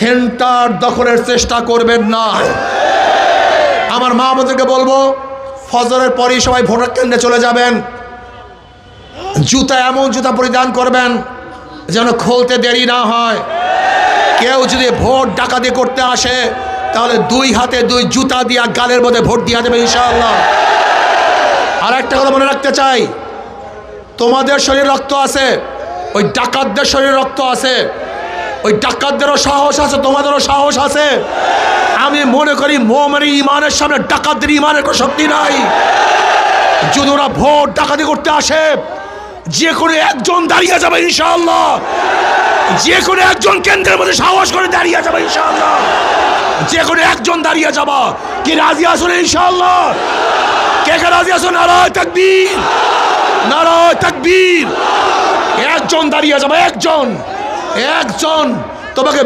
Centre দখলের চেষ্টা করবেন না। আমার মা বোনদেরকে বলবো, ফজরের পরই সবাই ভোটার কেন্দ্রে চলে যাবেন। জুতা এমন জুতা পরিধান করবেন যেন খুলতে দেরি না হয়। কেউ যদি ভোট ডাকাতি করতে আসে তাহলে 2 হাতে 2 জুতা দিয়া গালের মধ্যে ভোট দিয়া দেবে ইনশাআল্লাহ। আর একটা কথা মনে রাখতে চাই, তোমাদের শরীরে রক্ত আছে, ওই ডাকাতদের শরীরে রক্ত আছে, ওই ডাকাতদেরও সাহস আছে, তোমাদেরও সাহস আছে। আমি মনে করি মুমিনের ইমানের সামনে ডাকাতদের ইমানের কোনো শক্তি নাই। যদি ওরা ভোট ডাকাতি করতে আসে, যে কোনো একজন দাঁড়িয়ে যাবে ইনশাআল্লাহ। যে কোনো একজন কেন্দ্রের মধ্যে সাহস করে দাঁড়িয়ে যাবে ইনশাআল্লাহ। যে কোনো একজন দাঁড়িয়ে যাবা। কি রাজি আছো ইনশাআল্লাহ? কে কে রাজি আছো? নারায়ে তাকবীর, নারায়ে তাকবীর। একজন দাঁড়িয়ে যাবে, একজন তোমাকে